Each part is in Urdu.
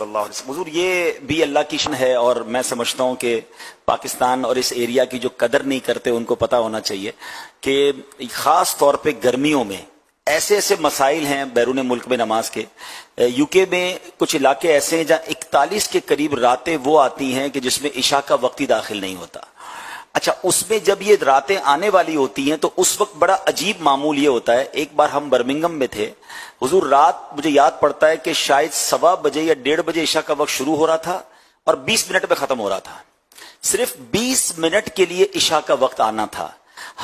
صلی اللہ علیہ وسلم۔ حضور یہ بھی اللہ کی شان ہے، اور میں سمجھتا ہوں کہ پاکستان اور اس ایریا کی جو قدر نہیں کرتے ان کو پتہ ہونا چاہیے کہ خاص طور پہ گرمیوں میں ایسے ایسے مسائل ہیں بیرون ملک میں نماز کے۔ یو کے میں کچھ علاقے ایسے ہیں جہاں 41 کے قریب راتیں وہ آتی ہیں کہ جس میں عشاء کا وقت ہی داخل نہیں ہوتا۔ اچھا، اس میں جب یہ راتیں آنے والی ہوتی ہیں تو اس وقت بڑا عجیب معمول یہ ہوتا ہے۔ ایک بار ہم برمنگم میں تھے حضور، رات مجھے یاد پڑتا ہے کہ شاید 1:15 بجے یا 1:30 بجے عشاء کا وقت شروع ہو رہا تھا اور 20 منٹ میں ختم ہو رہا تھا۔ صرف 20 منٹ کے لیے عشاء کا وقت آنا تھا۔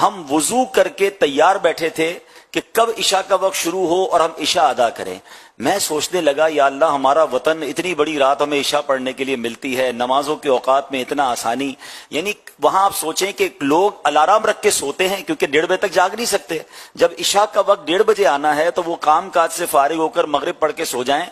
ہم وضو کر کے تیار بیٹھے تھے کہ کب عشاء کا وقت شروع ہو اور ہم عشاء ادا کریں۔ میں سوچنے لگا یا اللہ، ہمارا وطن اتنی بڑی رات ہمیں عشاء پڑھنے کے لیے ملتی ہے، نمازوں کے اوقات میں اتنا آسانی، یعنی وہاں آپ سوچیں کہ لوگ الارم رکھ کے سوتے ہیں کیونکہ 1:30 بجے تک جاگ نہیں سکتے۔ جب عشاء کا وقت 1:30 بجے آنا ہے تو وہ کام کاج سے فارغ ہو کر مغرب پڑھ کے سو جائیں،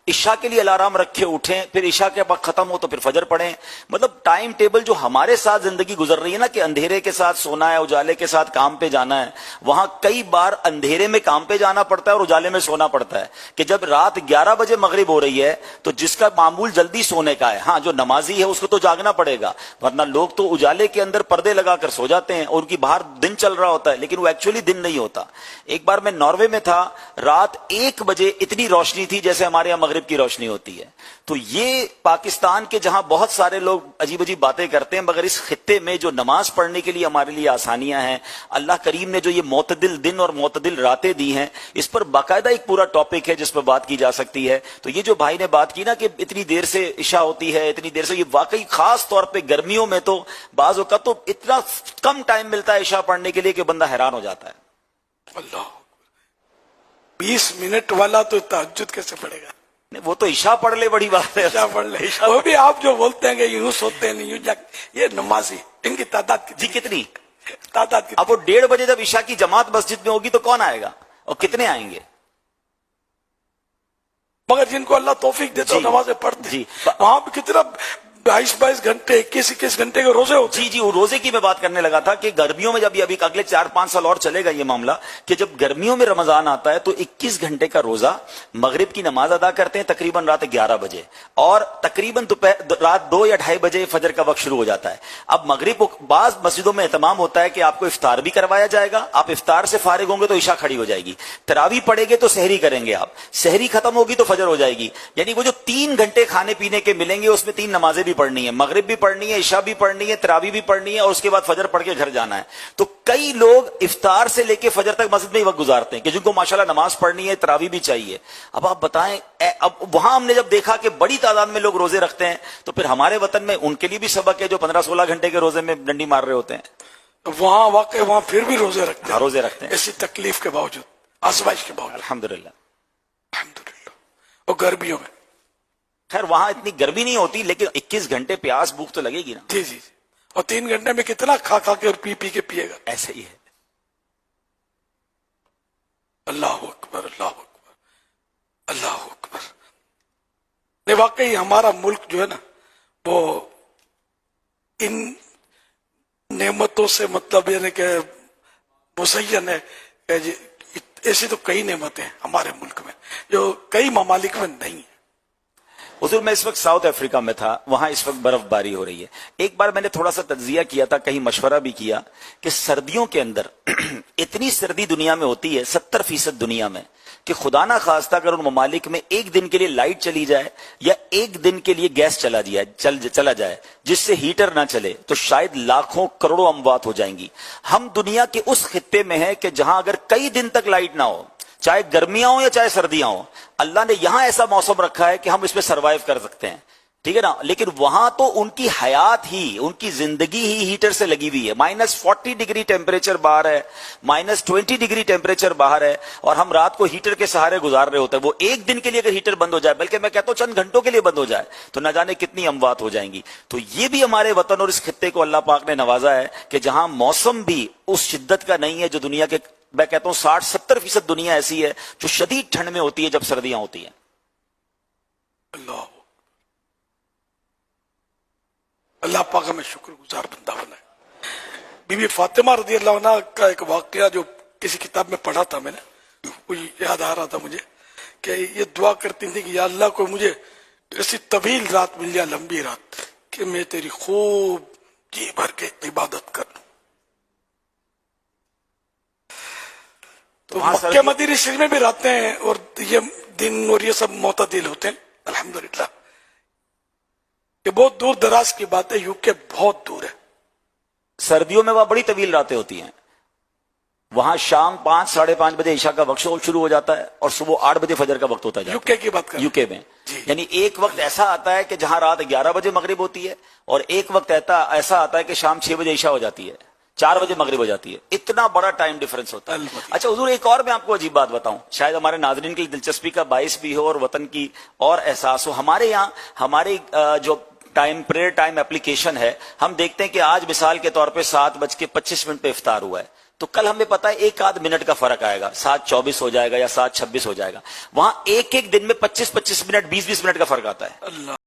عشاء کے لیے الارم رکھے اٹھیں، پھر عشاء کے وقت ختم ہو تو پھر فجر پڑھیں۔ مطلب ٹائم ٹیبل جو ہمارے ساتھ زندگی گزر رہی ہے نا کہ اندھیرے کے ساتھ سونا ہے، اجالے کے ساتھ کام پہ جانا ہے، وہاں کئی بار اندھیرے میں کام پہ جانا پڑتا ہے اور اجالے میں سونا پڑتا ہے کہ جب رات 11 بجے مغرب ہو رہی ہے تو جس کا معمول جلدی سونے کا ہے، ہاں جو نمازی ہے اس کو تو جاگنا پڑے گا، ورنہ لوگ تو اجالے کے اندر پردے لگا کر سو جاتے ہیں اور ان کی باہر دن چل رہا ہوتا ہے، لیکن وہ ایکچولی دن نہیں ہوتا۔ ایک بار میں ناروے میں تھا، رات 1 بجے اتنی روشنی تھی جیسے ہمارے یہاں مغرب کی روشنی ہوتی ہے۔ تو یہ پاکستان کے جہاں بہت سارے لوگ عجیب عجیب باتیں کرتے ہیں، مگر اس خطے میں جو نماز پڑھنے کے لیے ہمارے لیے آسانیاں ہیں، اللہ کریم نے جو یہ معتدل دن اور معتدل راتیں دی ہیں، اس پر باقاعدہ ایک پورا ٹاپک ہے جس پر بات کی جا سکتی ہے۔ تو یہ جو بھائی نے بات کی نا کہ اتنی دیر سے عشاء ہوتی ہے، اتنی دیر سے، یہ واقعی خاص طور پہ گرمیوں میں تو بعض اوقات تو اتنا کم ٹائم ملتا ہے عشاء پڑھنے کے لیے کہ بندہ حیران ہو جاتا ہے۔ اللہ، 20 منٹ والا تو تہجد کیسے پڑے گا؟ وہ تو عشاء پڑھ لے، بڑی بات ہے، عشاء پڑھ لے۔ وہ بھی آپ جو بولتے ہیں کہ یوں سوتے ہیں نہیں یوں جاگ، یہ نمازی ان کی تعداد جی کتنی؟ تعداد کتنی؟ اب وہ 1:30 بجے جب عشاء کی جماعت مسجد میں ہوگی تو کون آئے گا اور کتنے آئیں گے؟ مگر جن کو اللہ توفیق دیتا ہے نمازیں پڑھتے ہیں، وہاں پہ کتنا 22 گھنٹے 21 گھنٹے کے روزے ہوتے ہیں۔ جی وہ روزے کی میں بات کرنے لگا تھا کہ گرمیوں میں جب یہ ابھی اگلے 4-5 سال اور چلے گا یہ معاملہ کہ جب گرمیوں میں رمضان آتا ہے تو 21 گھنٹے کا روزہ، مغرب کی نماز ادا کرتے ہیں تقریباً رات 11 بجے اور تقریباً رات 2 یا 2:30 بجے فجر کا وقت شروع ہو جاتا ہے۔ اب مغرب بعض مسجدوں میں اہتمام ہوتا ہے کہ آپ کو افطار بھی کروایا جائے گا، آپ افطار سے فارغ ہوں گے تو عشاء کھڑی ہو جائے گی، تراویح پڑھیں گے تو سحری کریں گے، آپ سحری ختم ہوگی تو فجر ہو جائے گی، یعنی وہ جو 3 گھنٹے کھانے پینے کے ملیں گے اس میں 3 نمازیں بھی پڑھنی ہے، مغرب بھی پڑھنی ہے، عشاء بھی پڑھنی ہے، تراویح بھی پڑھنی ہے اور اس کے بعد فجر پڑھ کے گھر جانا ہے۔ تو کئی لوگ افطار سے لے کے فجر تک مسجد میں ہی وقت گزارتے ہیں کہ جن کو ماشاءاللہ نماز پڑھنی ہے، تراویح بھی چاہیے۔ اب آپ بتائیں، اب وہاں ہم نے جب دیکھا کہ بڑی تعداد میں لوگ روزے رکھتے ہیں تو پھر ہمارے وطن میں ان کے لیے بھی سبق ہے جو 15-16 گھنٹے کے روزے میں ڈنڈی مار رہے ہوتے ہیں۔ وہاں واقع وہاں پھر بھی روزے رکھتے ہیں، روزے رکھتے ہیں ایسی تکلیف کے باوجود، آزمائش کے باوجود، الحمدللہ۔ اور گرمیوں میں خیر وہاں اتنی گرمی نہیں ہوتی لیکن 21 گھنٹے پیاس بھوک تو لگے گی نا۔ جی جی، اور 3 گھنٹے میں کتنا کھا کھا کے اور پی پی کے پیے گا؟ ایسے ہی ہے۔ اللہ اکبر، اللہ اکبر، اللہ اکبر۔ نہیں واقعی ہمارا ملک جو ہے نا وہ ان نعمتوں سے مطلب یعنی کہ مزین ہے کہ ایسی تو کئی نعمتیں ہیں ہمارے ملک میں جو کئی ممالک میں نہیں ہیں۔ حضور میں اس وقت ساؤتھ افریقہ میں تھا، وہاں اس وقت برف باری ہو رہی ہے۔ ایک بار میں نے تھوڑا سا تجزیہ کیا تھا، کہیں مشورہ بھی کیا کہ سردیوں کے اندر اتنی سردی دنیا میں ہوتی ہے 70% دنیا میں کہ خدا نہ خواستہ اگر ان ممالک میں ایک دن کے لیے لائٹ چلی جائے یا ایک دن کے لیے گیس چلا جائے جس سے ہیٹر نہ چلے تو شاید لاکھوں کروڑوں اموات ہو جائیں گی۔ ہم دنیا کے اس خطے میں ہیں کہ جہاں اگر کئی دن تک لائٹ نہ ہو، چاہے گرمیاں ہوں یا چاہے سردیاں ہوں، اللہ نے یہاں ایسا موسم رکھا ہے کہ ہم اس میں سروائیو کر سکتے ہیں، ٹھیک ہے نا، لیکن وہاں تو ان کی حیات ہی، ان کی زندگی ہی ہیٹر سے لگی ہوئی ہے۔ -40 ڈگری ٹیمپریچر باہر ہے، -20 ڈگری ٹیمپریچر باہر ہے اور ہم رات کو ہیٹر کے سہارے گزار رہے ہوتے ہیں۔ وہ ایک دن کے لیے اگر ہیٹر بند ہو جائے، بلکہ میں کہتا ہوں چند گھنٹوں کے لیے بند ہو جائے تو نہ جانے کتنی اموات ہو جائیں گی۔ تو یہ بھی ہمارے وطن اور اس خطے کو اللہ پاک نے نوازا ہے کہ جہاں موسم بھی اس شدت کا نہیں ہے جو دنیا کے، میں کہتا ہوں 60-70% دنیا ایسی ہے جو شدید ٹھنڈ میں ہوتی ہے جب سردیاں ہوتی ہیں۔ اللہ اللہ پاک ہمیں شکر گزار بندہ بنائے۔ بی بی فاطمہ رضی اللہ عنہ کا ایک واقعہ جو کسی کتاب میں پڑھا تھا میں نے، وہ یاد آ رہا تھا مجھے کہ یہ دعا کرتی تھی کہ یا اللہ کوئی مجھے ایسی طویل رات مل جائے، لمبی رات، کہ میں تیری خوب جی بھر کے عبادت کر لوں. تو وہاں مکہ مدینہ شریف میں بھی راتیں ہیں اور یہ دن اور یہ سب معتدل ہوتے ہیں الحمدللہ. یہ بہت دور دراز کی بات ہے، یو کے بہت دور ہے. سردیوں میں وہاں بڑی طویل راتیں ہوتی ہیں. وہاں شام 5-5:30 بجے عشاء کا وقت شروع ہو جاتا ہے اور صبح 8 بجے فجر کا وقت ہوتا ہے. یو کے کی بات کر یو کے میں جی. یعنی ایک وقت ایسا آتا ہے کہ جہاں رات 11 بجے مغرب ہوتی ہے، اور ایک وقت ایسا آتا ہے کہ شام 6 بجے عشاء ہو جاتی ہے، 4 بجے مغرب ہو جاتی ہے. اتنا بڑا ٹائم ڈیفرنس ہوتا ہے. اچھا حضور، ایک اور میں آپ کو عجیب بات بتاؤں، شاید ہمارے ناظرین کی دلچسپی کا باعث بھی ہو اور وطن کی اور احساس ہو. ہمارے یہاں ہماری جو پریئر ٹائم اپلیکیشن ہے، ہم دیکھتے ہیں کہ آج مثال کے طور پہ 7:25 پہ افطار ہوا ہے، تو کل ہمیں پتا ہے 1 منٹ کا فرق آئے گا، 7:24 ہو جائے گا یا 7:26 ہو جائے گا. وہاں ایک دن میں 25 منٹ 20 منٹ کا فرق آتا ہے. اللہ